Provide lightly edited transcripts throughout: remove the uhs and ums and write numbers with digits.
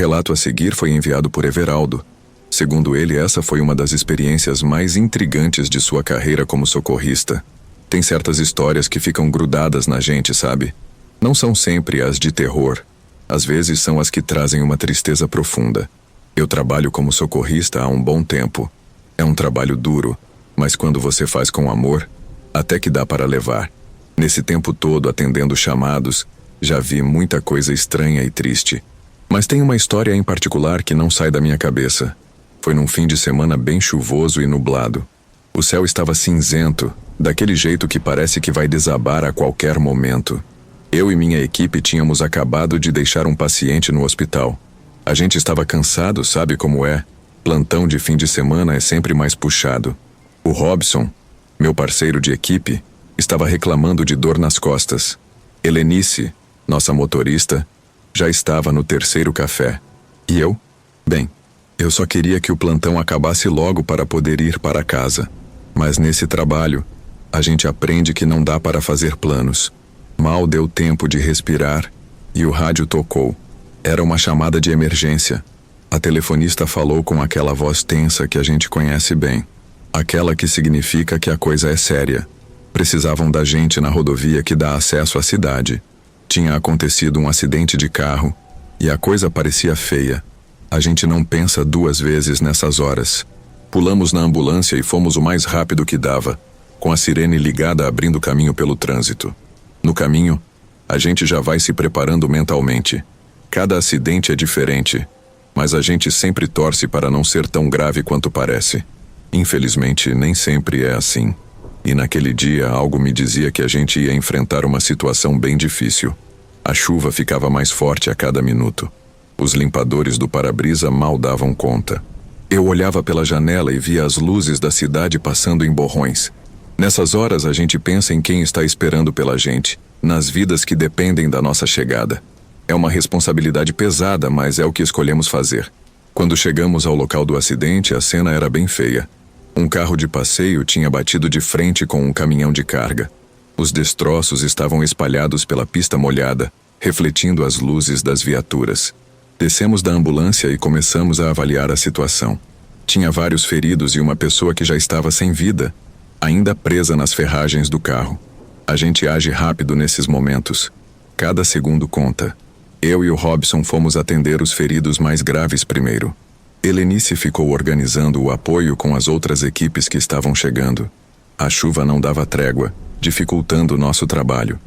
relato a seguir foi enviado por Everaldo. Segundo ele, essa foi uma das experiências mais intrigantes de sua carreira como socorrista. Tem certas histórias que ficam grudadas na gente, sabe? Não são sempre as de terror. Às vezes são as que trazem uma tristeza profunda. Eu trabalho como socorrista há um bom tempo. É um trabalho duro, mas quando você faz com amor, até que dá para levar. Nesse tempo todo atendendo chamados, já vi muita coisa estranha e triste. Mas tem uma história em particular que não sai da minha cabeça. Foi num fim de semana bem chuvoso e nublado. O céu estava cinzento, daquele jeito que parece que vai desabar a qualquer momento. Eu e minha equipe tínhamos acabado de deixar um paciente no hospital. A gente estava cansado, sabe como é? Plantão de fim de semana é sempre mais puxado. O Robson, meu parceiro de equipe, estava reclamando de dor nas costas. Helenice, nossa motorista, já estava no terceiro café. E eu? Bem, eu só queria que o plantão acabasse logo para poder ir para casa. Mas nesse trabalho, a gente aprende que não dá para fazer planos. Mal deu tempo de respirar e o rádio tocou. Era uma chamada de emergência. A telefonista falou com aquela voz tensa que a gente conhece bem. Aquela que significa que a coisa é séria. Precisavam da gente na rodovia que dá acesso à cidade. Tinha acontecido um acidente de carro e a coisa parecia feia. A gente não pensa duas vezes nessas horas. Pulamos na ambulância e fomos o mais rápido que dava, com a sirene ligada abrindo caminho pelo trânsito. No caminho, a gente já vai se preparando mentalmente. Cada acidente é diferente, mas a gente sempre torce para não ser tão grave quanto parece. Infelizmente, nem sempre é assim. E naquele dia, algo me dizia que a gente ia enfrentar uma situação bem difícil. A chuva ficava mais forte a cada minuto. Os limpadores do para-brisa mal davam conta. Eu olhava pela janela e via as luzes da cidade passando em borrões. Nessas horas, a gente pensa em quem está esperando pela gente, nas vidas que dependem da nossa chegada. É uma responsabilidade pesada, mas é o que escolhemos fazer. Quando chegamos ao local do acidente, a cena era bem feia. Um carro de passeio tinha batido de frente com um caminhão de carga. Os destroços estavam espalhados pela pista molhada, refletindo as luzes das viaturas. Descemos da ambulância e começamos a avaliar a situação. Tinha vários feridos e uma pessoa que já estava sem vida, ainda presa nas ferragens do carro. A gente age rápido nesses momentos. Cada segundo conta. Eu e o Robson fomos atender os feridos mais graves primeiro. Helenice ficou organizando o apoio com as outras equipes que estavam chegando. A chuva não dava trégua, dificultando o nosso trabalho.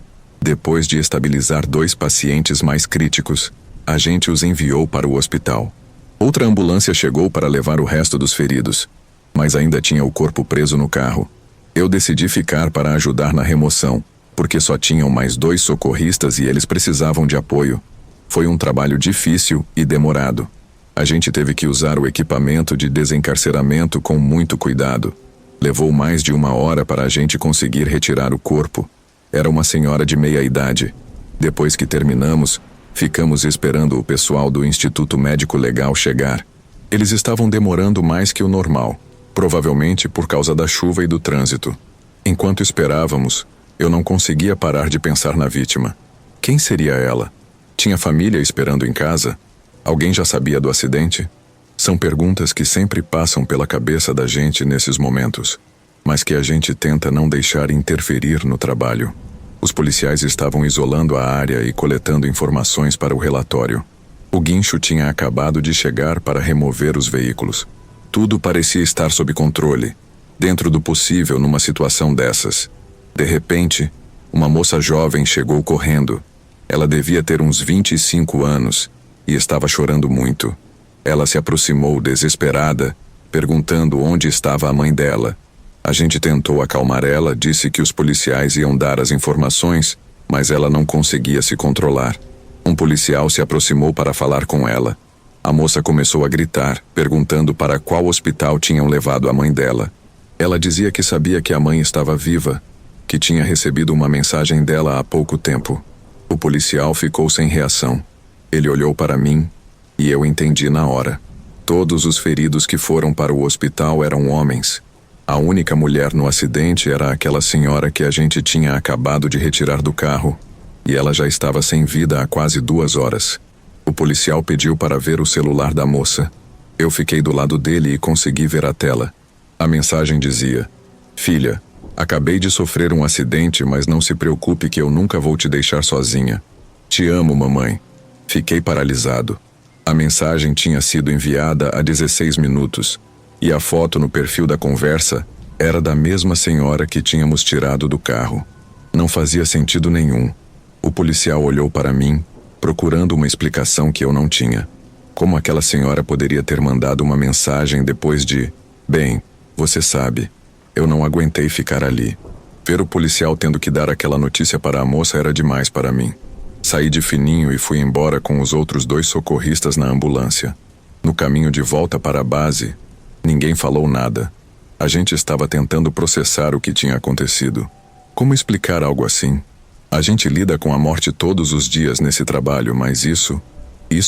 Depois de estabilizar 2 pacientes mais críticos, a gente os enviou para o hospital. Outra ambulância chegou para levar o resto dos feridos, mas ainda tinha o corpo preso no carro. Eu decidi ficar para ajudar na remoção, porque só tinham mais 2 socorristas e eles precisavam de apoio. Foi um trabalho difícil e demorado. A gente teve que usar o equipamento de desencarceramento com muito cuidado. Levou mais de 1 hora para a gente conseguir retirar o corpo. Era uma senhora de meia idade. Depois que terminamos, ficamos esperando o pessoal do Instituto Médico Legal chegar. Eles estavam demorando mais que o normal, provavelmente por causa da chuva e do trânsito. Enquanto esperávamos, eu não conseguia parar de pensar na vítima. Quem seria ela? Tinha família esperando em casa? Alguém já sabia do acidente? São perguntas que sempre passam pela cabeça da gente nesses momentos, mas que a gente tenta não deixar interferir no trabalho. Os policiais estavam isolando a área e coletando informações para o relatório. O guincho tinha acabado de chegar para remover os veículos. Tudo parecia estar sob controle, dentro do possível numa situação dessas. De repente, uma moça jovem chegou correndo. Ela devia ter uns 25 anos e estava chorando muito. Ela se aproximou desesperada, perguntando onde estava a mãe dela. A gente tentou acalmar ela, disse que os policiais iam dar as informações, mas ela não conseguia se controlar. Um policial se aproximou para falar com ela. A moça começou a gritar, perguntando para qual hospital tinham levado a mãe dela. Ela dizia que sabia que a mãe estava viva, que tinha recebido uma mensagem dela há pouco tempo. O policial ficou sem reação. Ele olhou para mim e eu entendi na hora. Todos os feridos que foram para o hospital eram homens. A única mulher no acidente era aquela senhora que a gente tinha acabado de retirar do carro, e ela já estava sem vida há quase 2 horas. O policial pediu para ver o celular da moça. Eu fiquei do lado dele e consegui ver a tela. A mensagem dizia: "Filha, acabei de sofrer um acidente, mas não se preocupe que eu nunca vou te deixar sozinha. Te amo, mamãe." Fiquei paralisado. A mensagem tinha sido enviada há 16 minutos, e a foto no perfil da conversa era da mesma senhora que tínhamos tirado do carro. Não fazia sentido nenhum. O policial olhou para mim, procurando uma explicação que eu não tinha. Como aquela senhora poderia ter mandado uma mensagem depois de... Bem, você sabe, eu não aguentei ficar ali. Ver o policial tendo que dar aquela notícia para a moça era demais para mim. Saí de fininho e fui embora com os outros 2 socorristas na ambulância. No caminho de volta para a base, ninguém falou nada. A gente estava tentando processar o que tinha acontecido. Como explicar algo assim? A gente lida com a morte todos os dias nesse trabalho, mas isso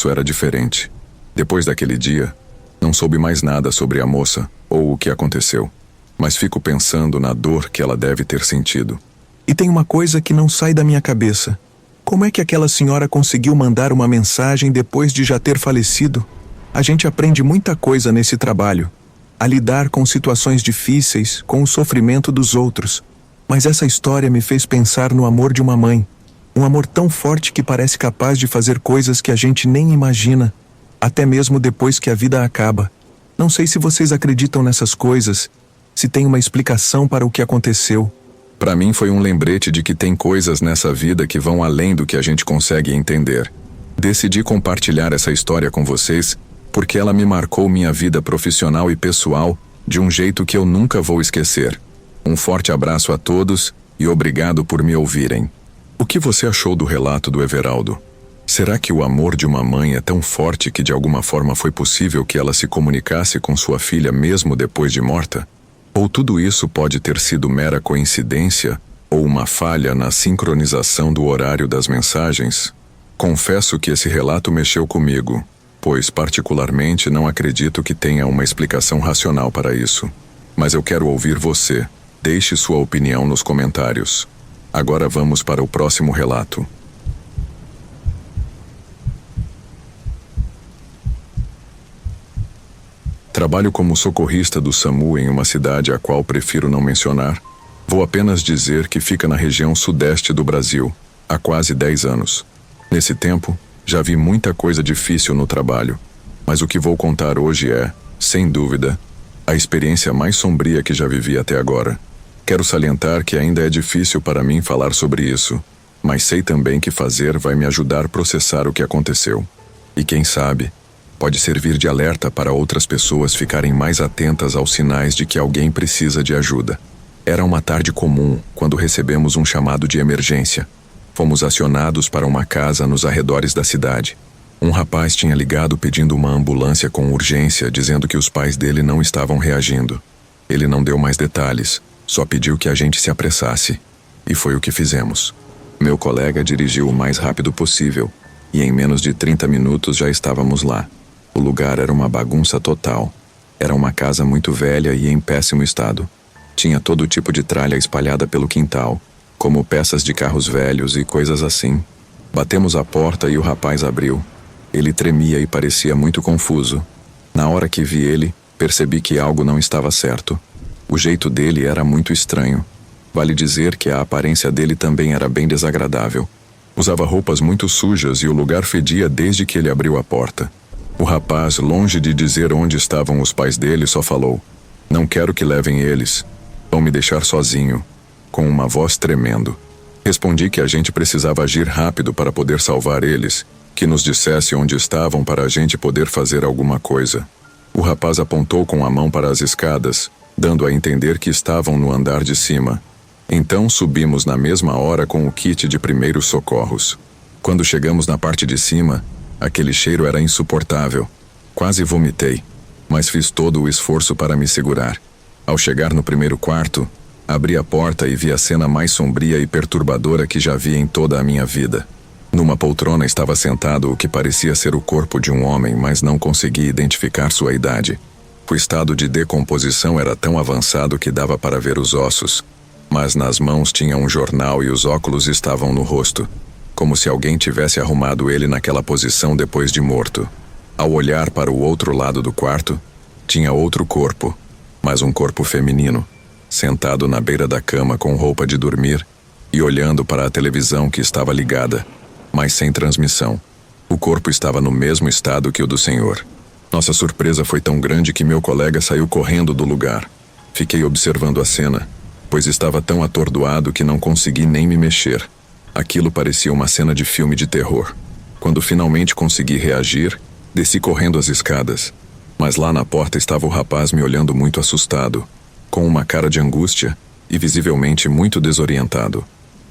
era diferente. Depois daquele dia, não soube mais nada sobre a moça ou o que aconteceu. Mas fico pensando na dor que ela deve ter sentido. E tem uma coisa que não sai da minha cabeça. Como é que aquela senhora conseguiu mandar uma mensagem depois de já ter falecido? A gente aprende muita coisa nesse trabalho. A lidar com situações difíceis, com o sofrimento dos outros. Mas essa história me fez pensar no amor de uma mãe. Um amor tão forte que parece capaz de fazer coisas que a gente nem imagina. Até mesmo depois que a vida acaba. Não sei se vocês acreditam nessas coisas, se tem uma explicação para o que aconteceu. Para mim foi um lembrete de que tem coisas nessa vida que vão além do que a gente consegue entender. Decidi compartilhar essa história com vocês porque ela me marcou minha vida profissional e pessoal de um jeito que eu nunca vou esquecer. Um forte abraço a todos e obrigado por me ouvirem. O que você achou do relato do Everaldo? Será que o amor de uma mãe é tão forte que de alguma forma foi possível que ela se comunicasse com sua filha mesmo depois de morta? Ou tudo isso pode ter sido mera coincidência ou uma falha na sincronização do horário das mensagens? Confesso que esse relato mexeu comigo, pois particularmente não acredito que tenha uma explicação racional para isso. Mas eu quero ouvir você. Deixe sua opinião nos comentários. Agora vamos para o próximo relato. Trabalho como socorrista do SAMU em uma cidade a qual prefiro não mencionar. Vou apenas dizer que fica na região sudeste do Brasil, há quase 10 anos. Nesse tempo, já vi muita coisa difícil no trabalho, mas o que vou contar hoje é, sem dúvida, a experiência mais sombria que já vivi até agora. Quero salientar que ainda é difícil para mim falar sobre isso, mas sei também que fazer vai me ajudar a processar o que aconteceu. E quem sabe, pode servir de alerta para outras pessoas ficarem mais atentas aos sinais de que alguém precisa de ajuda. Era uma tarde comum quando recebemos um chamado de emergência. Fomos acionados para uma casa nos arredores da cidade. Um rapaz tinha ligado pedindo uma ambulância com urgência, dizendo que os pais dele não estavam reagindo. Ele não deu mais detalhes, só pediu que a gente se apressasse. E foi o que fizemos. Meu colega dirigiu o mais rápido possível, e em menos de 30 minutos já estávamos lá. O lugar era uma bagunça total. Era uma casa muito velha e em péssimo estado. Tinha todo tipo de tralha espalhada pelo quintal, como peças de carros velhos e coisas assim. Batemos a porta e o rapaz abriu. Ele tremia e parecia muito confuso. Na hora que vi ele, percebi que algo não estava certo. O jeito dele era muito estranho. Vale dizer que a aparência dele também era bem desagradável. Usava roupas muito sujas e o lugar fedia desde que ele abriu a porta. O rapaz, longe de dizer onde estavam os pais dele, só falou: "Não quero que levem eles. Vão me deixar sozinho", com uma voz tremendo. Respondi que a gente precisava agir rápido para poder salvar eles, que nos dissesse onde estavam para a gente poder fazer alguma coisa. O rapaz apontou com a mão para as escadas, dando a entender que estavam no andar de cima. Então subimos na mesma hora com o kit de primeiros socorros. Quando chegamos na parte de cima, aquele cheiro era insuportável. Quase vomitei, mas fiz todo o esforço para me segurar. Ao chegar no primeiro quarto, abri a porta e vi a cena mais sombria e perturbadora que já vi em toda a minha vida. Numa poltrona estava sentado o que parecia ser o corpo de um homem, mas não consegui identificar sua idade. O estado de decomposição era tão avançado que dava para ver os ossos, mas nas mãos tinha um jornal e os óculos estavam no rosto. como se alguém tivesse arrumado ele naquela posição depois de morto. Ao olhar para o outro lado do quarto, tinha outro corpo, mas um corpo feminino, sentado na beira da cama com roupa de dormir e olhando para a televisão que estava ligada, mas sem transmissão. O corpo estava no mesmo estado que o do senhor. Nossa surpresa foi tão grande que meu colega saiu correndo do lugar. Fiquei observando a cena, pois estava tão atordoado que não consegui nem me mexer. Aquilo parecia uma cena de filme de terror. Quando finalmente consegui reagir, desci correndo as escadas. Mas lá na porta estava o rapaz me olhando muito assustado, com uma cara de angústia e visivelmente muito desorientado.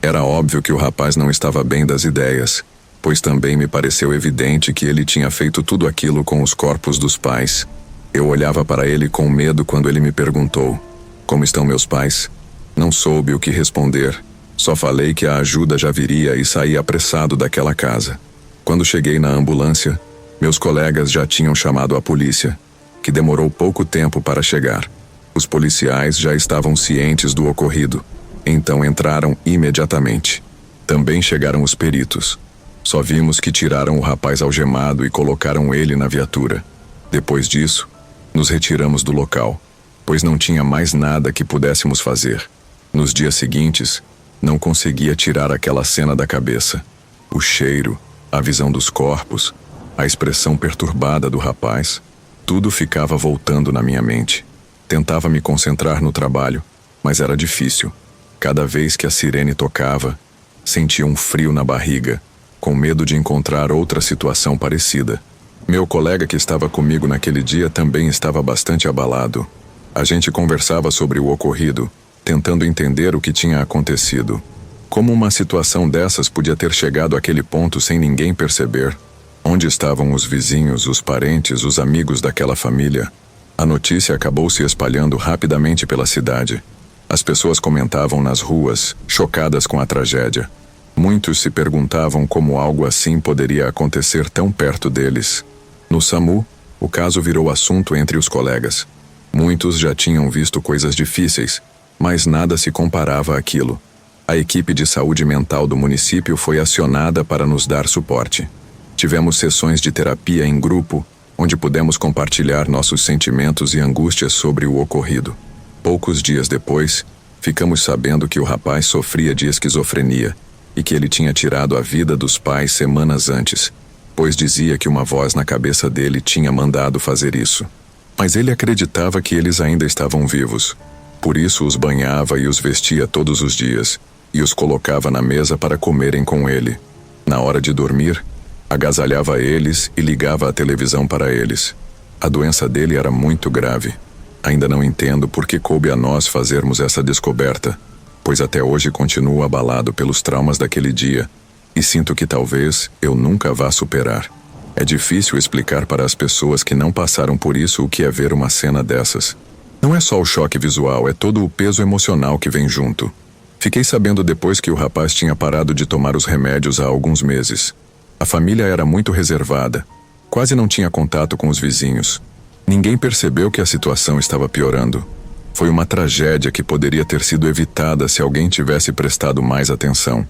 Era óbvio que o rapaz não estava bem das ideias, pois também me pareceu evidente que ele tinha feito tudo aquilo com os corpos dos pais. Eu olhava para ele com medo quando ele me perguntou: "Como estão meus pais?" Não soube o que responder, só falei que a ajuda já viria e saí apressado daquela casa. Quando cheguei na ambulância, meus colegas já tinham chamado a polícia, que demorou pouco tempo para chegar. Os policiais já estavam cientes do ocorrido, então entraram imediatamente. Também chegaram os peritos. Só vimos que tiraram o rapaz algemado e colocaram ele na viatura. Depois disso, nos retiramos do local, pois não tinha mais nada que pudéssemos fazer. Nos dias seguintes, não conseguia tirar aquela cena da cabeça. O cheiro, a visão dos corpos, a expressão perturbada do rapaz, tudo ficava voltando na minha mente. Tentava me concentrar no trabalho, mas era difícil. Cada vez que a sirene tocava, sentia um frio na barriga, com medo de encontrar outra situação parecida. Meu colega que estava comigo naquele dia também estava bastante abalado. A gente conversava sobre o ocorrido, tentando entender o que tinha acontecido. Como uma situação dessas podia ter chegado àquele ponto sem ninguém perceber? Onde estavam os vizinhos, os parentes, os amigos daquela família? A notícia acabou se espalhando rapidamente pela cidade. As pessoas comentavam nas ruas, chocadas com a tragédia. Muitos se perguntavam como algo assim poderia acontecer tão perto deles. No SAMU, o caso virou assunto entre os colegas. Muitos já tinham visto coisas difíceis, mas nada se comparava àquilo. A equipe de saúde mental do município foi acionada para nos dar suporte. Tivemos sessões de terapia em grupo, onde pudemos compartilhar nossos sentimentos e angústias sobre o ocorrido. Poucos dias depois, ficamos sabendo que o rapaz sofria de esquizofrenia e que ele tinha tirado a vida dos pais semanas antes, pois dizia que uma voz na cabeça dele tinha mandado fazer isso. Mas ele acreditava que eles ainda estavam vivos. Por isso os banhava e os vestia todos os dias, e os colocava na mesa para comerem com ele. Na hora de dormir, agasalhava eles e ligava a televisão para eles. A doença dele era muito grave. Ainda não entendo por que coube a nós fazermos essa descoberta, pois até hoje continuo abalado pelos traumas daquele dia, e sinto que talvez eu nunca vá superar. É difícil explicar para as pessoas que não passaram por isso o que é ver uma cena dessas. Não é só o choque visual, é todo o peso emocional que vem junto. Fiquei sabendo depois que o rapaz tinha parado de tomar os remédios há alguns meses. A família era muito reservada, quase não tinha contato com os vizinhos. Ninguém percebeu que a situação estava piorando. Foi uma tragédia que poderia ter sido evitada se alguém tivesse prestado mais atenção.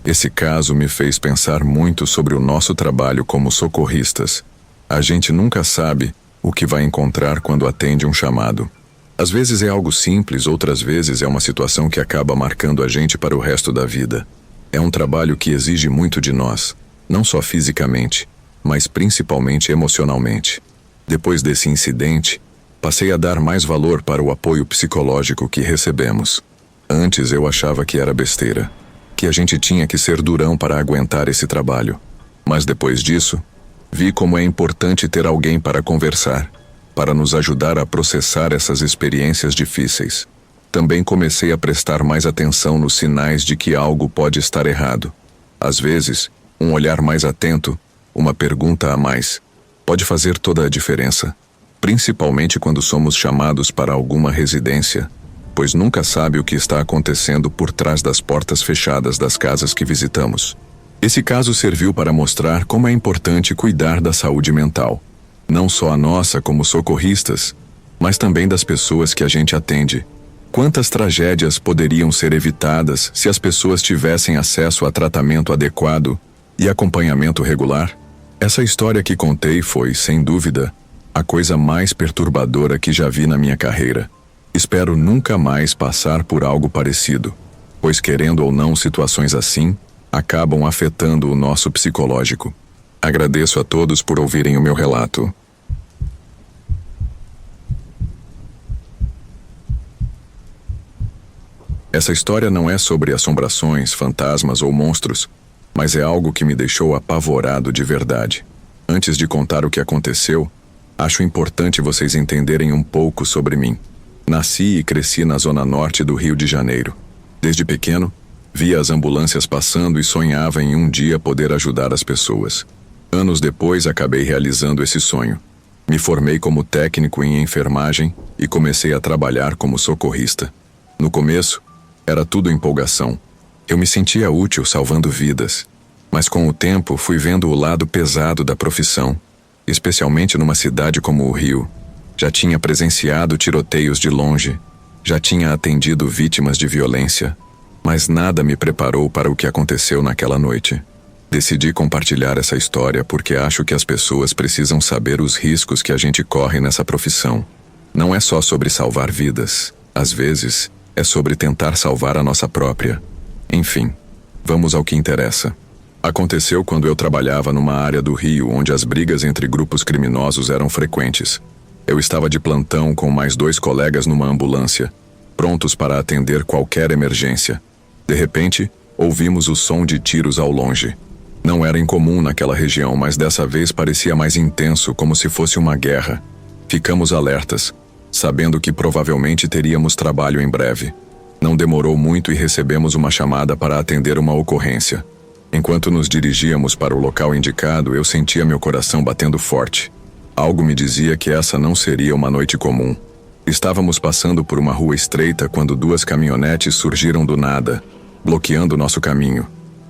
Esse caso me fez pensar muito sobre o nosso trabalho como socorristas. A gente nunca sabe o que vai encontrar quando atende um chamado. Às vezes é algo simples, outras vezes é uma situação que acaba marcando a gente para o resto da vida. É um trabalho que exige muito de nós, não só fisicamente, mas principalmente emocionalmente. Depois desse incidente, passei a dar mais valor para o apoio psicológico que recebemos. Antes eu achava que era besteira, que a gente tinha que ser durão para aguentar esse trabalho. Mas depois disso, vi como é importante ter alguém para conversar, para nos ajudar a processar essas experiências difíceis. Também comecei a prestar mais atenção nos sinais de que algo pode estar errado. Às vezes, um olhar mais atento, uma pergunta a mais, pode fazer toda a diferença, principalmente quando somos chamados para alguma residência, pois nunca sabe o que está acontecendo por trás das portas fechadas das casas que visitamos. Esse caso serviu para mostrar como é importante cuidar da saúde mental, não só a nossa como socorristas, mas também das pessoas que a gente atende. Quantas tragédias poderiam ser evitadas se as pessoas tivessem acesso a tratamento adequado e acompanhamento regular? Essa história que contei foi, sem dúvida, a coisa mais perturbadora que já vi na minha carreira. Espero nunca mais passar por algo parecido, pois querendo ou não, situações assim acabam afetando o nosso psicológico. Agradeço a todos por ouvirem o meu relato. Essa história não é sobre assombrações, fantasmas ou monstros, mas é algo que me deixou apavorado de verdade. Antes de contar o que aconteceu, acho importante vocês entenderem um pouco sobre mim. Nasci e cresci na zona norte do Rio de Janeiro. Desde pequeno, via as ambulâncias passando e sonhava em um dia poder ajudar as pessoas. Anos depois, acabei realizando esse sonho. Me formei como técnico em enfermagem e comecei a trabalhar como socorrista. No começo, era tudo empolgação. Eu me sentia útil salvando vidas. Mas com o tempo, fui vendo o lado pesado da profissão, especialmente numa cidade como o Rio. Já tinha presenciado tiroteios de longe, já tinha atendido vítimas de violência, mas nada me preparou para o que aconteceu naquela noite. Decidi compartilhar essa história porque acho que as pessoas precisam saber os riscos que a gente corre nessa profissão. Não é só sobre salvar vidas, às vezes é sobre tentar salvar a nossa própria. Enfim, vamos ao que interessa. Aconteceu quando eu trabalhava numa área do Rio onde as brigas entre grupos criminosos eram frequentes. Eu estava de plantão com mais 2 colegas numa ambulância, prontos para atender qualquer emergência. De repente, ouvimos o som de tiros ao longe. Não era incomum naquela região, mas dessa vez parecia mais intenso, como se fosse uma guerra. Ficamos alertas, sabendo que provavelmente teríamos trabalho em breve. Não demorou muito e recebemos uma chamada para atender uma ocorrência. Enquanto nos dirigíamos para o local indicado, eu sentia meu coração batendo forte. Algo me dizia que essa não seria uma noite comum. Estávamos passando por uma rua estreita quando 2 caminhonetes surgiram do nada, bloqueando nosso caminho.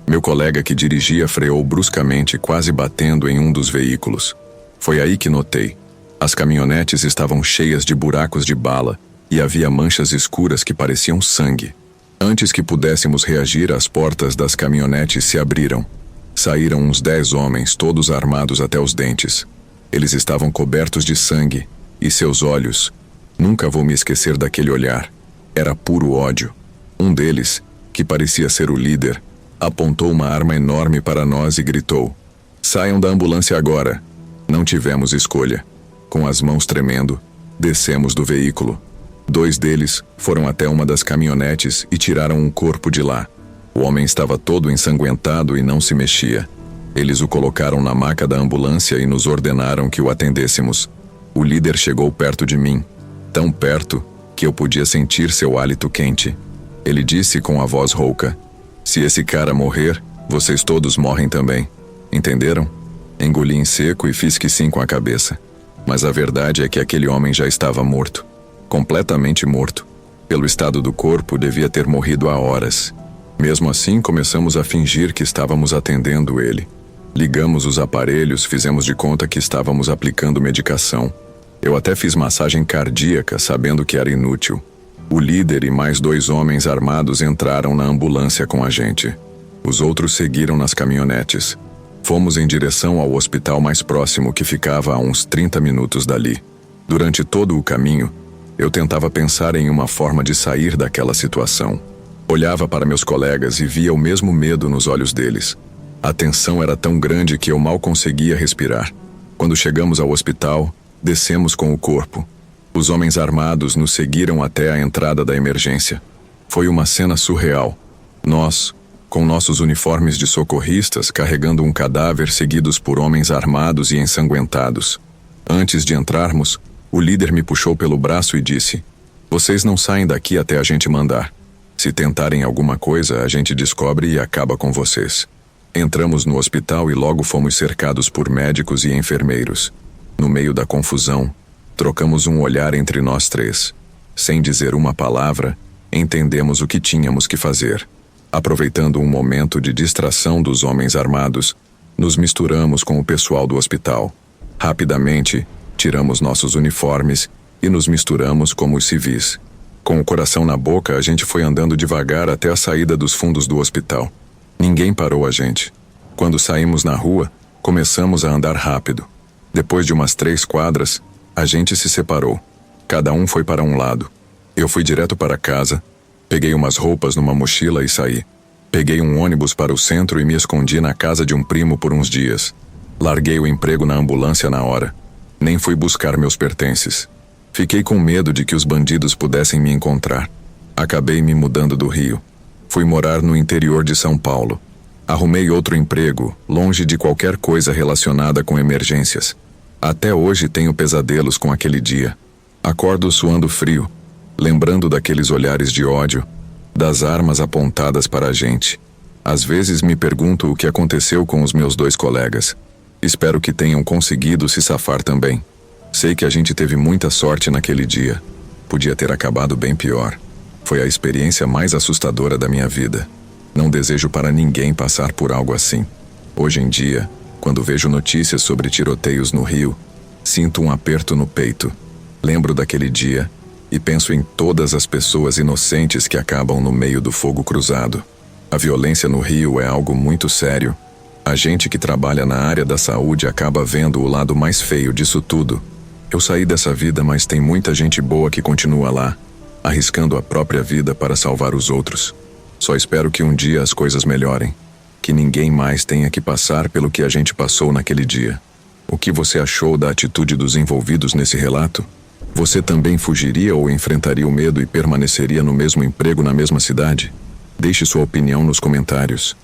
Meu colega que dirigia freou bruscamente, quase batendo em um dos veículos. Foi aí que notei. As caminhonetes estavam cheias de buracos de bala e havia manchas escuras que pareciam sangue. Antes que pudéssemos reagir, as portas das caminhonetes se abriram. Saíram uns 10 homens, todos armados até os dentes. Eles estavam cobertos de sangue, e seus olhos, nunca vou me esquecer daquele olhar, era puro ódio. Um deles, que parecia ser o líder, apontou uma arma enorme para nós e gritou: "Saiam da ambulância agora." Não tivemos escolha. Com as mãos tremendo, descemos do veículo. 2 deles foram até uma das caminhonetes e tiraram um corpo de lá. O homem estava todo ensanguentado e não se mexia. Eles o colocaram na maca da ambulância e nos ordenaram que o atendêssemos. O líder chegou perto de mim, tão perto que eu podia sentir seu hálito quente. Ele disse com a voz rouca: "Se esse cara morrer, vocês todos morrem também. Entenderam?" Engoli em seco e fiz que sim com a cabeça. Mas a verdade é que aquele homem já estava morto. Completamente morto. Pelo estado do corpo, devia ter morrido há horas. Mesmo assim, começamos a fingir que estávamos atendendo ele. Ligamos os aparelhos, fizemos de conta que estávamos aplicando medicação. Eu até fiz massagem cardíaca, sabendo que era inútil. O líder e mais 2 homens armados entraram na ambulância com a gente. Os outros seguiram nas caminhonetes. Fomos em direção ao hospital mais próximo, que ficava a uns 30 minutos dali. Durante todo o caminho, eu tentava pensar em uma forma de sair daquela situação. Olhava para meus colegas e via o mesmo medo nos olhos deles. A tensão era tão grande que eu mal conseguia respirar. Quando chegamos ao hospital, descemos com o corpo. Os homens armados nos seguiram até a entrada da emergência. Foi uma cena surreal. Nós, com nossos uniformes de socorristas, carregando um cadáver seguidos por homens armados e ensanguentados. Antes de entrarmos, o líder me puxou pelo braço e disse: "Vocês não saem daqui até a gente mandar. Se tentarem alguma coisa, a gente descobre e acaba com vocês." Entramos no hospital e logo fomos cercados por médicos e enfermeiros. No meio da confusão, trocamos um olhar entre nós 3. Sem dizer uma palavra, entendemos o que tínhamos que fazer. Aproveitando um momento de distração dos homens armados, nos misturamos com o pessoal do hospital. Rapidamente, tiramos nossos uniformes e nos misturamos como os civis. Com o coração na boca, a gente foi andando devagar até a saída dos fundos do hospital. Ninguém parou a gente. Quando saímos na rua, começamos a andar rápido. Depois de umas 3 quadras, a gente se separou. Cada um foi para um lado. Eu fui direto para casa, peguei umas roupas numa mochila e saí. Peguei um ônibus para o centro e me escondi na casa de um primo por uns dias. Larguei o emprego na ambulância na hora. Nem fui buscar meus pertences. Fiquei com medo de que os bandidos pudessem me encontrar. Acabei me mudando do Rio. Fui morar no interior de São Paulo. Arrumei outro emprego, longe de qualquer coisa relacionada com emergências. Até hoje tenho pesadelos com aquele dia. Acordo suando frio, lembrando daqueles olhares de ódio, das armas apontadas para a gente. Às vezes me pergunto o que aconteceu com os meus 2 colegas. Espero que tenham conseguido se safar também. Sei que a gente teve muita sorte naquele dia. Podia ter acabado bem pior. Foi a experiência mais assustadora da minha vida. Não desejo para ninguém passar por algo assim. Hoje em dia, quando vejo notícias sobre tiroteios no Rio, sinto um aperto no peito. Lembro daquele dia e penso em todas as pessoas inocentes que acabam no meio do fogo cruzado. A violência no Rio é algo muito sério. A gente que trabalha na área da saúde acaba vendo o lado mais feio disso tudo. Eu saí dessa vida, mas tem muita gente boa que continua lá, arriscando a própria vida para salvar os outros. Só espero que um dia as coisas melhorem, que ninguém mais tenha que passar pelo que a gente passou naquele dia. O que você achou da atitude dos envolvidos nesse relato? Você também fugiria ou enfrentaria o medo e permaneceria no mesmo emprego na mesma cidade? Deixe sua opinião nos comentários.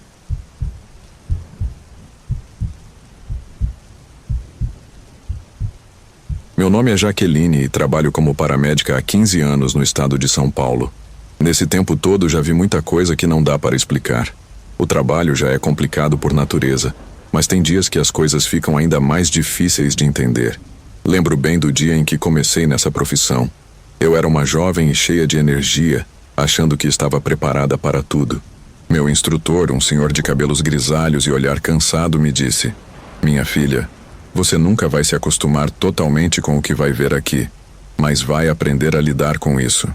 Meu nome é Jaqueline e trabalho como paramédica há 15 anos no estado de São Paulo. Nesse tempo todo já vi muita coisa que não dá para explicar. O trabalho já é complicado por natureza, mas tem dias que as coisas ficam ainda mais difíceis de entender. Lembro bem do dia em que comecei nessa profissão. Eu era uma jovem e cheia de energia, achando que estava preparada para tudo. Meu instrutor, um senhor de cabelos grisalhos e olhar cansado, me disse: "Minha filha, você nunca vai se acostumar totalmente com o que vai ver aqui, mas vai aprender a lidar com isso."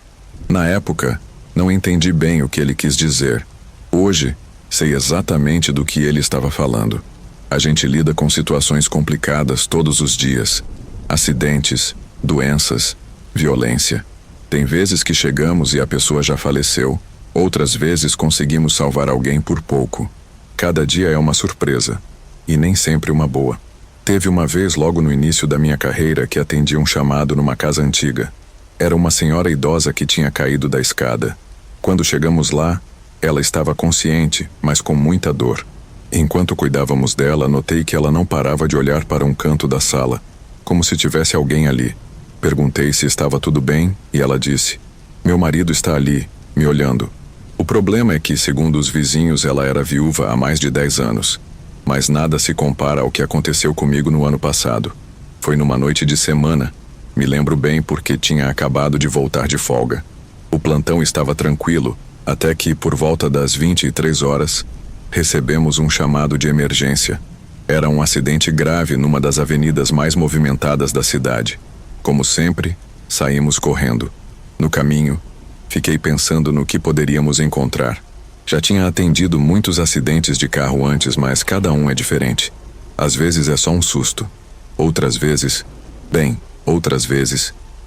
Na época, não entendi bem o que ele quis dizer. Hoje, sei exatamente do que ele estava falando. A gente lida com situações complicadas todos os dias. Acidentes, doenças, violência. Tem vezes que chegamos e a pessoa já faleceu, outras vezes conseguimos salvar alguém por pouco. Cada dia é uma surpresa, e nem sempre uma boa. Teve uma vez logo no início da minha carreira que atendi um chamado numa casa antiga. Era uma senhora idosa que tinha caído da escada. Quando chegamos lá, ela estava consciente, mas com muita dor. Enquanto cuidávamos dela, notei que ela não parava de olhar para um canto da sala, como se tivesse alguém ali. Perguntei se estava tudo bem e ela disse: "Meu marido está ali, me olhando." O problema é que, segundo os vizinhos, ela era viúva há mais de 10 anos. Mas nada se compara ao que aconteceu comigo no ano passado. Foi numa noite de semana. Me lembro bem porque tinha acabado de voltar de folga. O plantão estava tranquilo, até que, por volta das 23 horas, recebemos um chamado de emergência. Era um acidente grave numa das avenidas mais movimentadas da cidade. Como sempre, saímos correndo. No caminho, fiquei pensando no que poderíamos encontrar. Já tinha atendido muitos acidentes de carro antes, mas cada um é diferente. Às vezes é só um susto. Outras vezes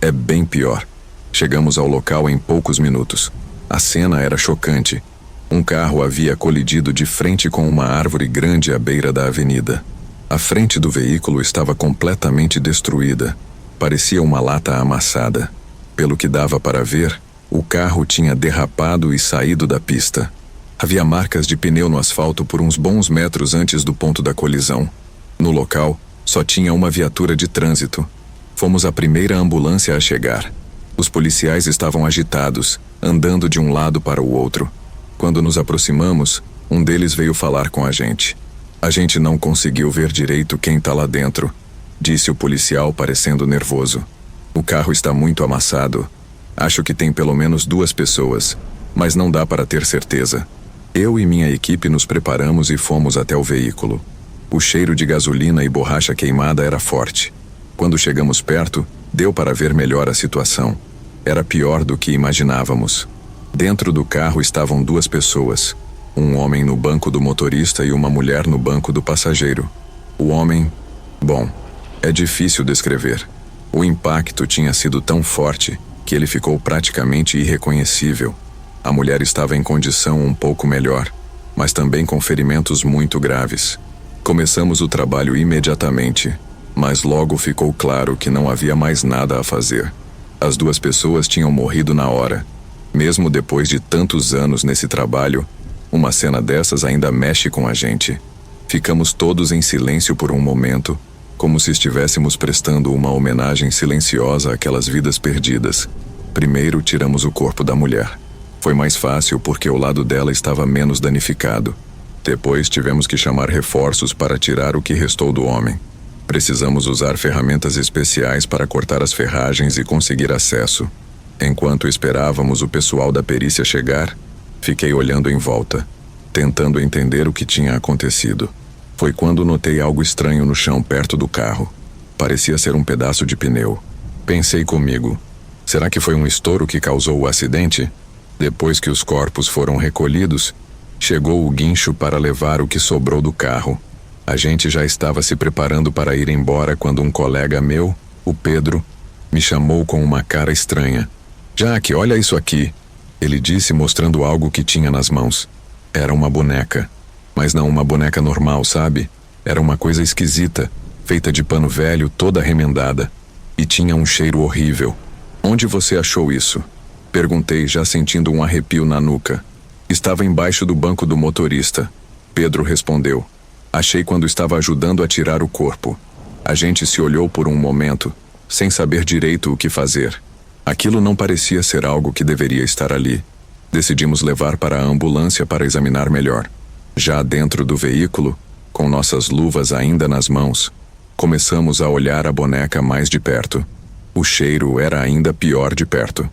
é bem pior. Chegamos ao local em poucos minutos. A cena era chocante. Um carro havia colidido de frente com uma árvore grande à beira da avenida. A frente do veículo estava completamente destruída. Parecia uma lata amassada. Pelo que dava para ver, o carro tinha derrapado e saído da pista. Havia marcas de pneu no asfalto por uns bons metros antes do ponto da colisão. No local, só tinha uma viatura de trânsito. Fomos a primeira ambulância a chegar. Os policiais estavam agitados, andando de um lado para o outro. Quando nos aproximamos, um deles veio falar com a gente. "A gente não conseguiu ver direito quem está lá dentro", disse o policial, parecendo nervoso. "O carro está muito amassado. Acho que tem pelo menos 2 pessoas, mas não dá para ter certeza." Eu e minha equipe nos preparamos e fomos até o veículo. O cheiro de gasolina e borracha queimada era forte. Quando chegamos perto, deu para ver melhor a situação. Era pior do que imaginávamos. Dentro do carro estavam duas pessoas. Um homem no banco do motorista e uma mulher no banco do passageiro. O homem... Bom, é difícil descrever. O impacto tinha sido tão forte que ele ficou praticamente irreconhecível. A mulher estava em condição um pouco melhor, mas também com ferimentos muito graves. Começamos o trabalho imediatamente, mas logo ficou claro que não havia mais nada a fazer. As duas pessoas tinham morrido na hora. Mesmo depois de tantos anos nesse trabalho, uma cena dessas ainda mexe com a gente. Ficamos todos em silêncio por um momento, como se estivéssemos prestando uma homenagem silenciosa àquelas vidas perdidas. Primeiro tiramos o corpo da mulher. Foi mais fácil porque o lado dela estava menos danificado. Depois tivemos que chamar reforços para tirar o que restou do homem. Precisamos usar ferramentas especiais para cortar as ferragens e conseguir acesso. Enquanto esperávamos o pessoal da perícia chegar, fiquei olhando em volta, tentando entender o que tinha acontecido. Foi quando notei algo estranho no chão perto do carro. Parecia ser um pedaço de pneu. Pensei comigo, será que foi um estouro que causou o acidente? Depois que os corpos foram recolhidos, chegou o guincho para levar o que sobrou do carro. A gente já estava se preparando para ir embora quando um colega meu, o Pedro, me chamou com uma cara estranha. "Jack, olha isso aqui", ele disse mostrando algo que tinha nas mãos. Era uma boneca. Mas não uma boneca normal, sabe? Era uma coisa esquisita, feita de pano velho, toda remendada. E tinha um cheiro horrível. "Onde você achou isso?" Perguntei, já sentindo um arrepio na nuca. "Estava embaixo do banco do motorista", Pedro respondeu. "Achei quando estava ajudando a tirar o corpo." A gente se olhou por um momento, sem saber direito o que fazer. Aquilo não parecia ser algo que deveria estar ali. Decidimos levar para a ambulância para examinar melhor. Já dentro do veículo, com nossas luvas ainda nas mãos, começamos a olhar a boneca mais de perto. O cheiro era ainda pior de perto.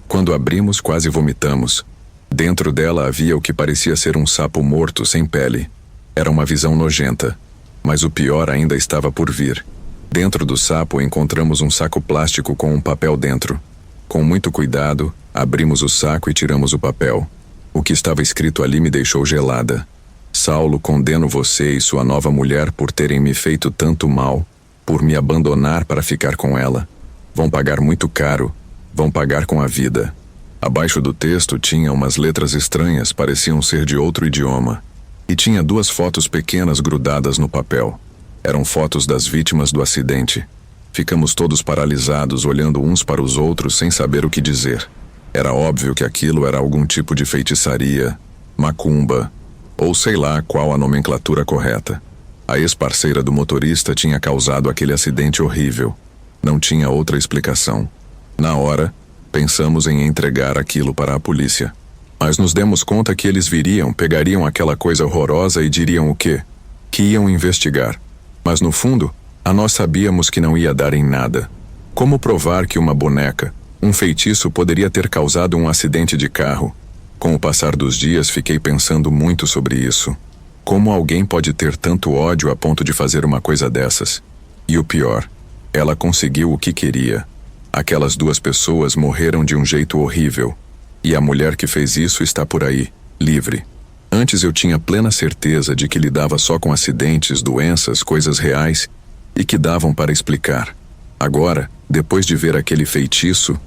Quando abrimos, quase vomitamos. Dentro dela havia o que parecia ser um sapo morto sem pele. Era uma visão nojenta, mas o pior ainda estava por vir. Dentro do sapo encontramos um saco plástico com um papel dentro. Com muito cuidado, abrimos o saco e tiramos o papel. O que estava escrito ali me deixou gelada. "Saulo, condeno você e sua nova mulher por terem me feito tanto mal, por me abandonar para ficar com ela. Vão pagar muito caro, vão pagar com a vida." Abaixo do texto tinha umas letras estranhas, pareciam ser de outro idioma. E tinha duas fotos pequenas grudadas no papel. Eram fotos das vítimas do acidente. Ficamos todos paralisados, olhando uns para os outros sem saber o que dizer. Era óbvio que aquilo era algum tipo de feitiçaria, macumba, ou sei lá qual a nomenclatura correta. A ex-parceira do motorista tinha causado aquele acidente horrível. Não tinha outra explicação. Na hora, pensamos em entregar aquilo para a polícia. Mas nos demos conta que eles viriam, pegariam aquela coisa horrorosa e diriam o quê? Que iam investigar. Mas no fundo, nós sabíamos que não ia dar em nada. Como provar que uma boneca, um feitiço, poderia ter causado um acidente de carro? Com o passar dos dias, fiquei pensando muito sobre isso. Como alguém pode ter tanto ódio a ponto de fazer uma coisa dessas? E o pior, ela conseguiu o que queria. Aquelas duas pessoas morreram de um jeito horrível. E a mulher que fez isso está por aí, livre. Antes eu tinha plena certeza de que lidava só com acidentes, doenças, coisas reais, e que davam para explicar. Agora, depois de ver aquele feitiço,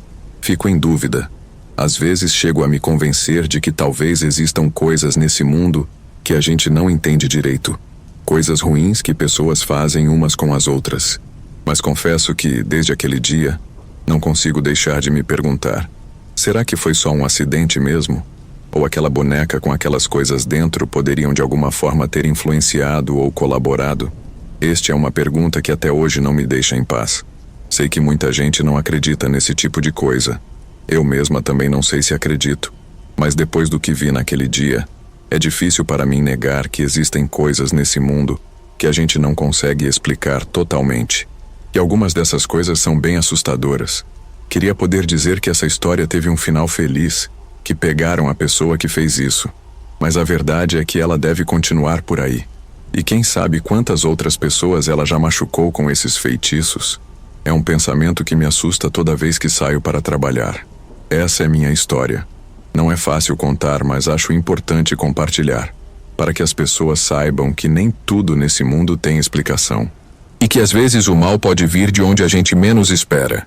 fico em dúvida. Às vezes chego a me convencer de que talvez existam coisas nesse mundo que a gente não entende direito. Coisas ruins que pessoas fazem umas com as outras. Mas confesso que, desde aquele dia, não consigo deixar de me perguntar: será que foi só um acidente mesmo? Ou aquela boneca com aquelas coisas dentro poderiam de alguma forma ter influenciado ou colaborado? Esta é uma pergunta que até hoje não me deixa em paz. Sei que muita gente não acredita nesse tipo de coisa. Eu mesma também não sei se acredito. Mas depois do que vi naquele dia, é difícil para mim negar que existem coisas nesse mundo que a gente não consegue explicar totalmente. E algumas dessas coisas são bem assustadoras. Queria poder dizer que essa história teve um final feliz, que pegaram a pessoa que fez isso. Mas a verdade é que ela deve continuar por aí. E quem sabe quantas outras pessoas ela já machucou com esses feitiços? É um pensamento que me assusta toda vez que saio para trabalhar. Essa é minha história. Não é fácil contar, mas acho importante compartilhar, para que as pessoas saibam que nem tudo nesse mundo tem explicação. E que às vezes o mal pode vir de onde a gente menos espera.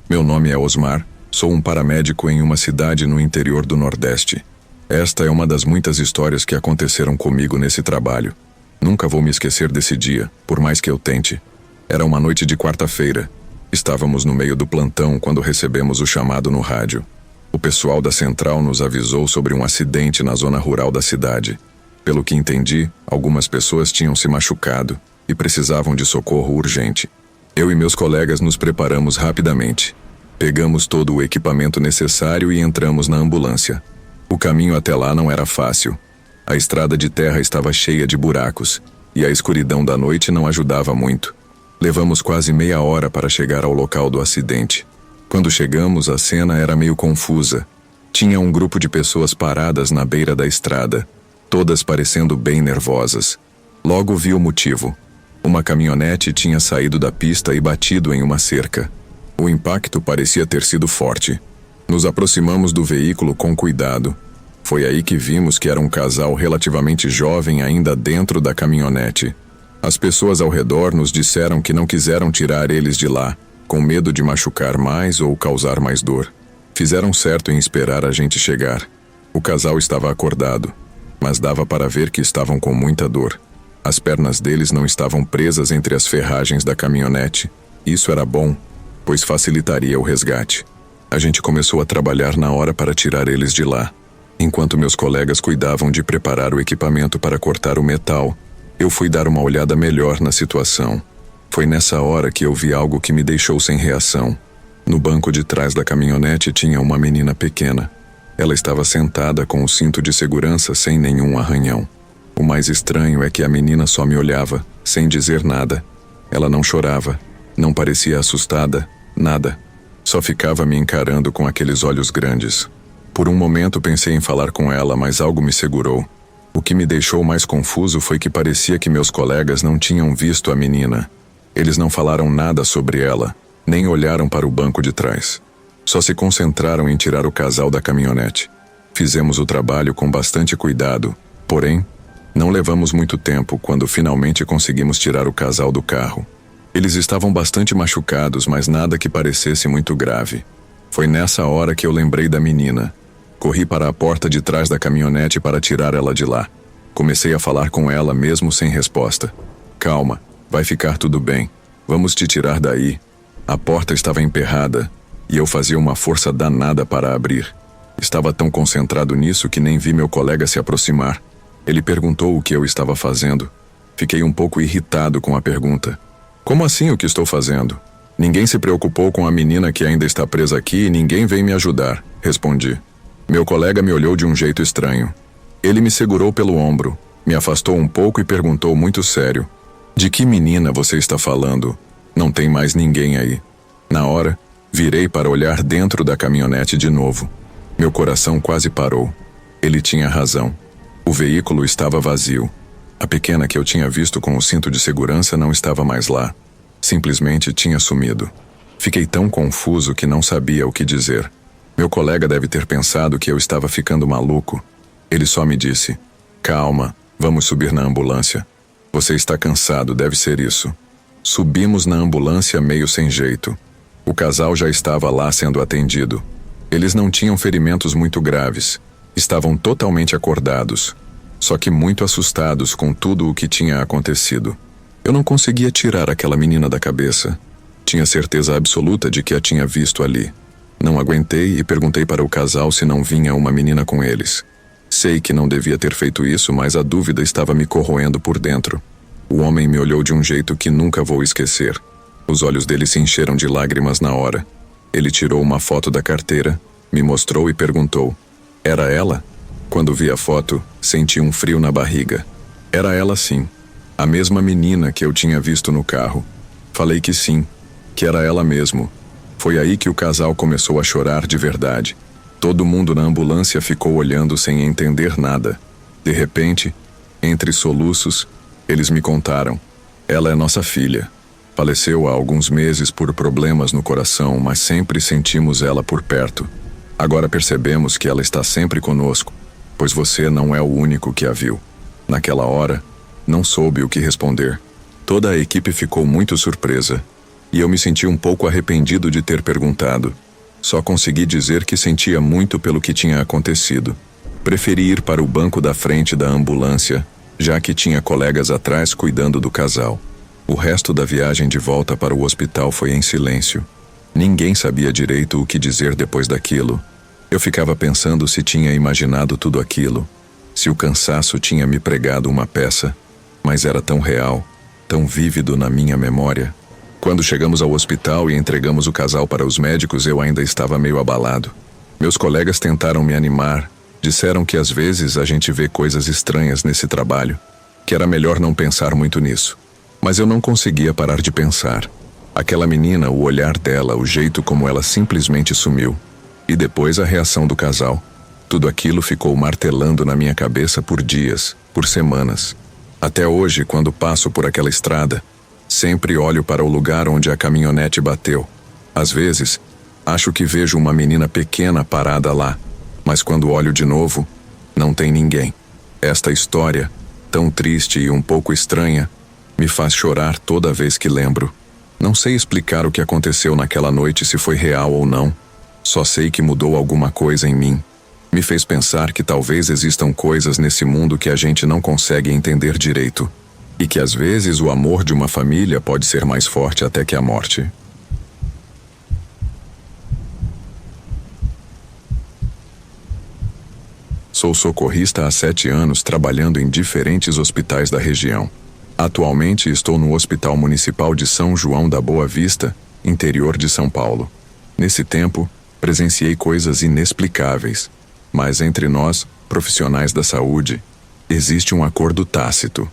Meu nome é Osmar, sou um paramédico em uma cidade no interior do Nordeste. Esta é uma das muitas histórias que aconteceram comigo nesse trabalho. Nunca vou me esquecer desse dia, por mais que eu tente. Era uma noite de quarta-feira. Estávamos no meio do plantão quando recebemos o chamado no rádio. O pessoal da central nos avisou sobre um acidente na zona rural da cidade. Pelo que entendi, algumas pessoas tinham se machucado e precisavam de socorro urgente. Eu e meus colegas nos preparamos rapidamente. Pegamos todo o equipamento necessário e entramos na ambulância. O caminho até lá não era fácil. A estrada de terra estava cheia de buracos e a escuridão da noite não ajudava muito. Levamos quase meia hora para chegar ao local do acidente. Quando chegamos, a cena era meio confusa. Tinha um grupo de pessoas paradas na beira da estrada, todas parecendo bem nervosas. Logo vi o motivo. Uma caminhonete tinha saído da pista e batido em uma cerca. O impacto parecia ter sido forte. Nos aproximamos do veículo com cuidado. Foi aí que vimos que era um casal relativamente jovem ainda dentro da caminhonete. As pessoas ao redor nos disseram que não quiseram tirar eles de lá, com medo de machucar mais ou causar mais dor. Fizeram certo em esperar a gente chegar. O casal estava acordado, mas dava para ver que estavam com muita dor. As pernas deles não estavam presas entre as ferragens da caminhonete. Isso era bom, pois facilitaria o resgate. A gente começou a trabalhar na hora para tirar eles de lá. Enquanto meus colegas cuidavam de preparar o equipamento para cortar o metal, eu fui dar uma olhada melhor na situação. Foi nessa hora que eu vi algo que me deixou sem reação. No banco de trás da caminhonete tinha uma menina pequena. Ela estava sentada com o cinto de segurança sem nenhum arranhão. O mais estranho é que a menina só me olhava, sem dizer nada. Ela não chorava, não parecia assustada, nada. Só ficava me encarando com aqueles olhos grandes. Por um momento pensei em falar com ela, mas algo me segurou. O que me deixou mais confuso foi que parecia que meus colegas não tinham visto a menina. Eles não falaram nada sobre ela, nem olharam para o banco de trás. Só se concentraram em tirar o casal da caminhonete. Fizemos o trabalho com bastante cuidado, porém, não levamos muito tempo quando finalmente conseguimos tirar o casal do carro. Eles estavam bastante machucados, mas nada que parecesse muito grave. Foi nessa hora que eu lembrei da menina. Corri para a porta de trás da caminhonete para tirar ela de lá. Comecei a falar com ela mesmo sem resposta. Calma, vai ficar tudo bem. Vamos te tirar daí. A porta estava emperrada e eu fazia uma força danada para abrir. Estava tão concentrado nisso que nem vi meu colega se aproximar. Ele perguntou o que eu estava fazendo. Fiquei um pouco irritado com a pergunta. Como assim o que estou fazendo? Ninguém se preocupou com a menina que ainda está presa aqui e ninguém veio me ajudar, respondi. Meu colega me olhou de um jeito estranho. Ele me segurou pelo ombro, me afastou um pouco e perguntou muito sério. De que menina você está falando? Não tem mais ninguém aí. Na hora, virei para olhar dentro da caminhonete de novo. Meu coração quase parou. Ele tinha razão. O veículo estava vazio. A pequena que eu tinha visto com o cinto de segurança não estava mais lá. Simplesmente tinha sumido. Fiquei tão confuso que não sabia o que dizer. Meu colega deve ter pensado que eu estava ficando maluco. Ele só me disse: calma, vamos subir na ambulância. Você está cansado, deve ser isso. Subimos na ambulância meio sem jeito. O casal já estava lá sendo atendido. Eles não tinham ferimentos muito graves. Estavam totalmente acordados, só que muito assustados com tudo o que tinha acontecido. Eu não conseguia tirar aquela menina da cabeça. Tinha certeza absoluta de que a tinha visto ali. Não aguentei e perguntei para o casal se não vinha uma menina com eles. Sei que não devia ter feito isso, mas a dúvida estava me corroendo por dentro. O homem me olhou de um jeito que nunca vou esquecer. Os olhos dele se encheram de lágrimas na hora. Ele tirou uma foto da carteira, me mostrou e perguntou: era ela? Quando vi a foto, senti um frio na barriga. Era ela sim. A mesma menina que eu tinha visto no carro. Falei que sim, que era ela mesmo. Foi aí que o casal começou a chorar de verdade. Todo mundo na ambulância ficou olhando sem entender nada. De repente, entre soluços, eles me contaram: Ela é nossa filha. Faleceu há alguns meses por problemas no coração, mas sempre sentimos ela por perto. Agora percebemos que ela está sempre conosco, pois você não é o único que a viu. Naquela hora, não soube o que responder. Toda a equipe ficou muito surpresa, e eu me senti um pouco arrependido de ter perguntado. Só consegui dizer que sentia muito pelo que tinha acontecido. Preferi ir para o banco da frente da ambulância, já que tinha colegas atrás cuidando do casal. O resto da viagem de volta para o hospital foi em silêncio. Ninguém sabia direito o que dizer depois daquilo. Eu ficava pensando se tinha imaginado tudo aquilo, se o cansaço tinha me pregado uma peça, mas era tão real, tão vívido na minha memória. Quando chegamos ao hospital e entregamos o casal para os médicos, eu ainda estava meio abalado. Meus colegas tentaram me animar, disseram que às vezes a gente vê coisas estranhas nesse trabalho, que era melhor não pensar muito nisso. Mas eu não conseguia parar de pensar. Aquela menina, o olhar dela, o jeito como ela simplesmente sumiu. E depois a reação do casal. Tudo aquilo ficou martelando na minha cabeça por dias, por semanas. Até hoje, quando passo por aquela estrada, sempre olho para o lugar onde a caminhonete bateu. Às vezes, acho que vejo uma menina pequena parada lá, mas quando olho de novo, não tem ninguém. Esta história, tão triste e um pouco estranha, me faz chorar toda vez que lembro. Não sei explicar o que aconteceu naquela noite, se foi real ou não. Só sei que mudou alguma coisa em mim. Me fez pensar que talvez existam coisas nesse mundo que a gente não consegue entender direito. E que às vezes o amor de uma família pode ser mais forte até que a morte. Sou socorrista há 7 anos, trabalhando em diferentes hospitais da região. Atualmente estou no Hospital Municipal de São João da Boa Vista, interior de São Paulo. Nesse tempo, presenciei coisas inexplicáveis. Mas entre nós, profissionais da saúde, existe um acordo tácito.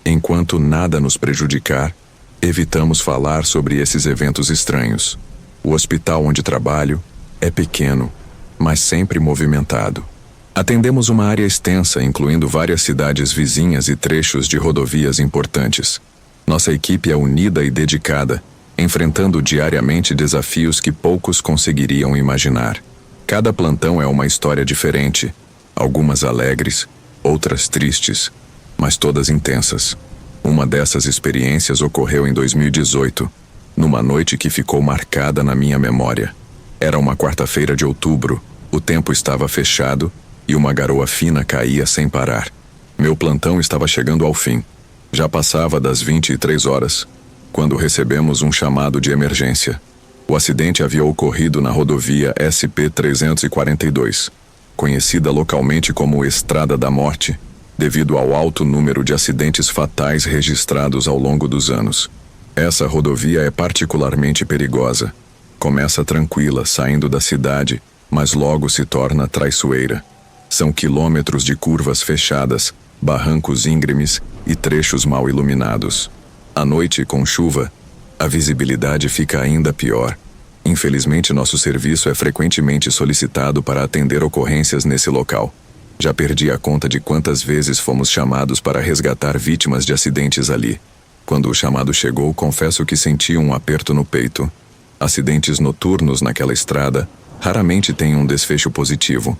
Enquanto nada nos prejudicar, evitamos falar sobre esses eventos estranhos. O hospital onde trabalho é pequeno, mas sempre movimentado. Atendemos uma área extensa, incluindo várias cidades vizinhas e trechos de rodovias importantes. Nossa equipe é unida e dedicada, enfrentando diariamente desafios que poucos conseguiriam imaginar. Cada plantão é uma história diferente, algumas alegres, outras tristes, mas todas intensas. Uma dessas experiências ocorreu em 2018, numa noite que ficou marcada na minha memória. Era uma quarta-feira de outubro, o tempo estava fechado e uma garoa fina caía sem parar. Meu plantão estava chegando ao fim. Já passava das 23 horas, quando recebemos um chamado de emergência. O acidente havia ocorrido na rodovia SP-342, conhecida localmente como Estrada da Morte, devido ao alto número de acidentes fatais registrados ao longo dos anos. Essa rodovia é particularmente perigosa. Começa tranquila, saindo da cidade, mas logo se torna traiçoeira. São quilômetros de curvas fechadas, barrancos íngremes e trechos mal iluminados. À noite, com chuva, a visibilidade fica ainda pior. Infelizmente, nosso serviço é frequentemente solicitado para atender ocorrências nesse local. Já perdi a conta de quantas vezes fomos chamados para resgatar vítimas de acidentes ali. Quando o chamado chegou, confesso que senti um aperto no peito. Acidentes noturnos naquela estrada raramente têm um desfecho positivo.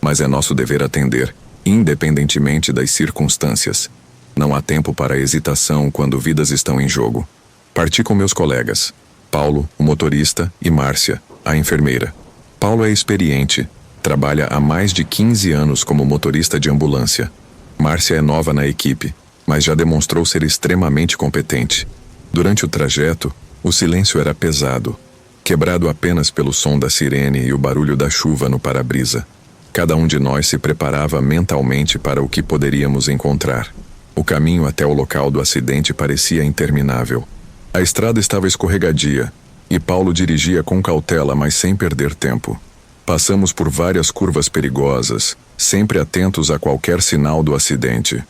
Mas é nosso dever atender, independentemente das circunstâncias. Não há tempo para hesitação quando vidas estão em jogo. Parti com meus colegas, Paulo, o motorista, e Márcia, a enfermeira. Paulo é experiente, trabalha há mais de 15 anos como motorista de ambulância. Márcia é nova na equipe, mas já demonstrou ser extremamente competente. Durante o trajeto, o silêncio era pesado, quebrado apenas pelo som da sirene e o barulho da chuva no para-brisa. Cada um de nós se preparava mentalmente para o que poderíamos encontrar. O caminho até o local do acidente parecia interminável. A estrada estava escorregadia, e Paulo dirigia com cautela, mas sem perder tempo. Passamos por várias curvas perigosas, sempre atentos a qualquer sinal do acidente.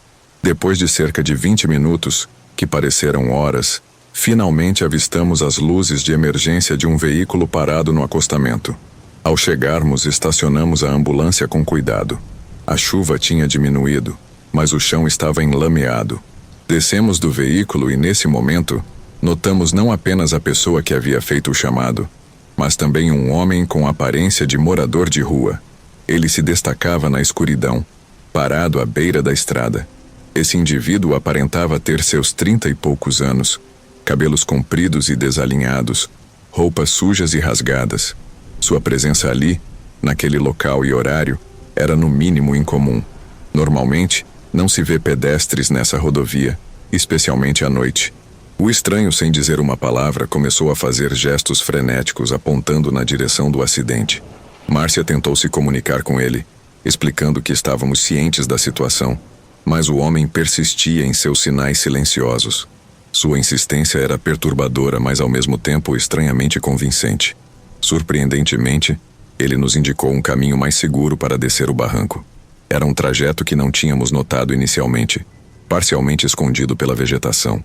Depois de cerca de 20 minutos, que pareceram horas, finalmente avistamos as luzes de emergência de um veículo parado no acostamento. Ao chegarmos, estacionamos a ambulância com cuidado. A chuva tinha diminuído, mas o chão estava enlameado. Descemos do veículo e, nesse momento, notamos não apenas a pessoa que havia feito o chamado, mas também um homem com aparência de morador de rua. Ele se destacava na escuridão, parado à beira da estrada. Esse indivíduo aparentava ter seus 30 e poucos anos, cabelos compridos e desalinhados, roupas sujas e rasgadas. Sua presença ali, naquele local e horário, era no mínimo incomum. Normalmente, não se vê pedestres nessa rodovia, especialmente à noite. O estranho, sem dizer uma palavra, começou a fazer gestos frenéticos apontando na direção do acidente. Márcia tentou se comunicar com ele, explicando que estávamos cientes da situação, mas o homem persistia em seus sinais silenciosos. Sua insistência era perturbadora, mas ao mesmo tempo estranhamente convincente. Surpreendentemente, ele nos indicou um caminho mais seguro para descer o barranco. Era um trajeto que não tínhamos notado inicialmente, parcialmente escondido pela vegetação.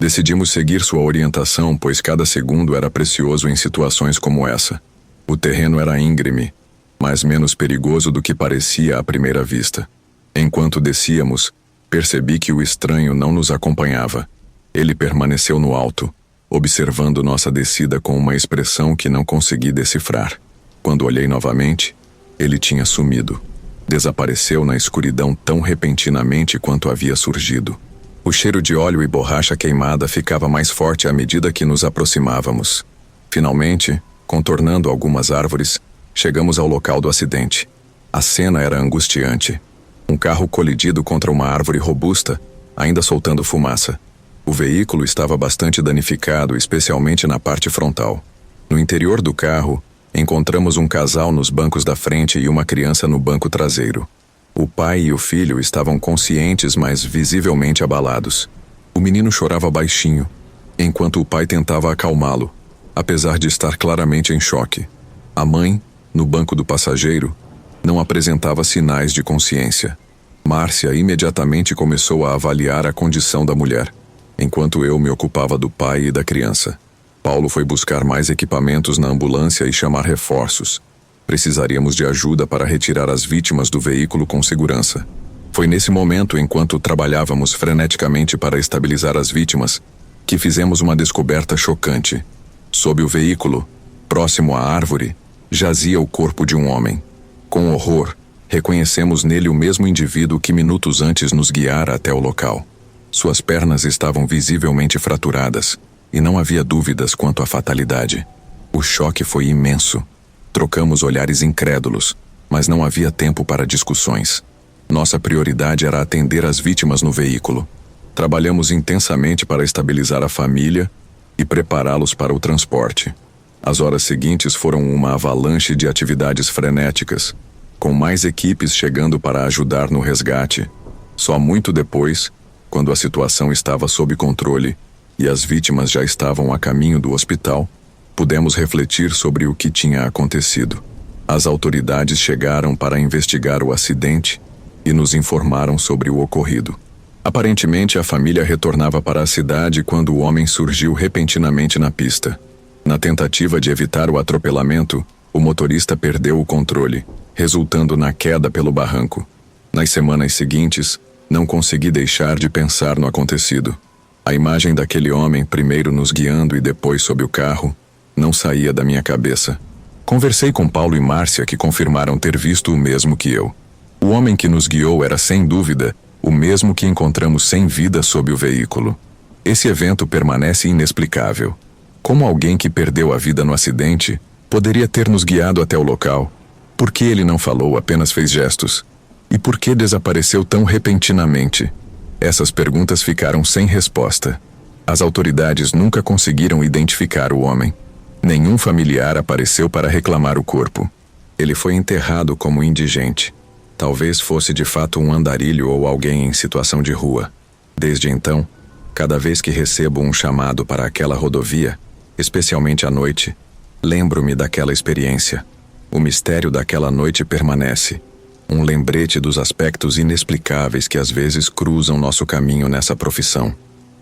Decidimos seguir sua orientação, pois cada segundo era precioso em situações como essa. O terreno era íngreme, mas menos perigoso do que parecia à primeira vista. Enquanto descíamos, percebi que o estranho não nos acompanhava. Ele permaneceu no alto, observando nossa descida com uma expressão que não consegui decifrar. Quando olhei novamente, ele tinha sumido. Desapareceu na escuridão tão repentinamente quanto havia surgido. O cheiro de óleo e borracha queimada ficava mais forte à medida que nos aproximávamos. Finalmente, contornando algumas árvores, chegamos ao local do acidente. A cena era angustiante. Um carro colidido contra uma árvore robusta, ainda soltando fumaça. O veículo estava bastante danificado, especialmente na parte frontal. No interior do carro, encontramos um casal nos bancos da frente e uma criança no banco traseiro. O pai e o filho estavam conscientes, mas visivelmente abalados. O menino chorava baixinho, enquanto o pai tentava acalmá-lo, apesar de estar claramente em choque. A mãe, no banco do passageiro, não apresentava sinais de consciência. Márcia imediatamente começou a avaliar a condição da mulher, enquanto eu me ocupava do pai e da criança. Paulo foi buscar mais equipamentos na ambulância e chamar reforços. Precisaríamos de ajuda para retirar as vítimas do veículo com segurança. Foi nesse momento, enquanto trabalhávamos freneticamente para estabilizar as vítimas, que fizemos uma descoberta chocante. Sob o veículo, próximo à árvore, jazia o corpo de um homem. Com horror, reconhecemos nele o mesmo indivíduo que minutos antes nos guiara até o local. Suas pernas estavam visivelmente fraturadas, e não havia dúvidas quanto à fatalidade. O choque foi imenso. Trocamos olhares incrédulos, mas não havia tempo para discussões. Nossa prioridade era atender as vítimas no veículo. Trabalhamos intensamente para estabilizar a família e prepará-los para o transporte. As horas seguintes foram uma avalanche de atividades frenéticas, com mais equipes chegando para ajudar no resgate. Só muito depois, quando a situação estava sob controle e as vítimas já estavam a caminho do hospital, pudemos refletir sobre o que tinha acontecido. As autoridades chegaram para investigar o acidente e nos informaram sobre o ocorrido. Aparentemente, a família retornava para a cidade quando o homem surgiu repentinamente na pista. Na tentativa de evitar o atropelamento, o motorista perdeu o controle, resultando na queda pelo barranco. Nas semanas seguintes, não consegui deixar de pensar no acontecido. A imagem daquele homem, primeiro nos guiando e depois sob o carro, não saía da minha cabeça. Conversei com Paulo e Márcia, que confirmaram ter visto o mesmo que eu. O homem que nos guiou era, sem dúvida, o mesmo que encontramos sem vida sob o veículo. Esse evento permanece inexplicável. Como alguém que perdeu a vida no acidente poderia ter nos guiado até o local? Por que ele não falou, apenas fez gestos? E por que desapareceu tão repentinamente? Essas perguntas ficaram sem resposta. As autoridades nunca conseguiram identificar o homem. Nenhum familiar apareceu para reclamar o corpo. Ele foi enterrado como indigente. Talvez fosse de fato um andarilho ou alguém em situação de rua. Desde então, cada vez que recebo um chamado para aquela rodovia, especialmente à noite, lembro-me daquela experiência. O mistério daquela noite permanece. Um lembrete dos aspectos inexplicáveis que às vezes cruzam nosso caminho nessa profissão.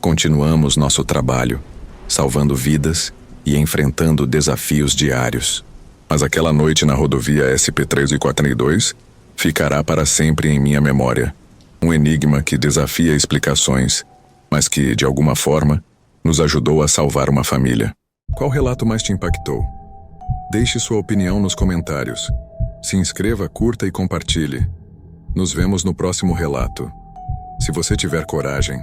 Continuamos nosso trabalho, salvando vidas e enfrentando desafios diários. Mas aquela noite na rodovia SP-342 ficará para sempre em minha memória. Um enigma que desafia explicações, mas que, de alguma forma, nos ajudou a salvar uma família. Qual relato mais te impactou? Deixe sua opinião nos comentários. Se inscreva, curta e compartilhe. Nos vemos no próximo relato. Se você tiver coragem,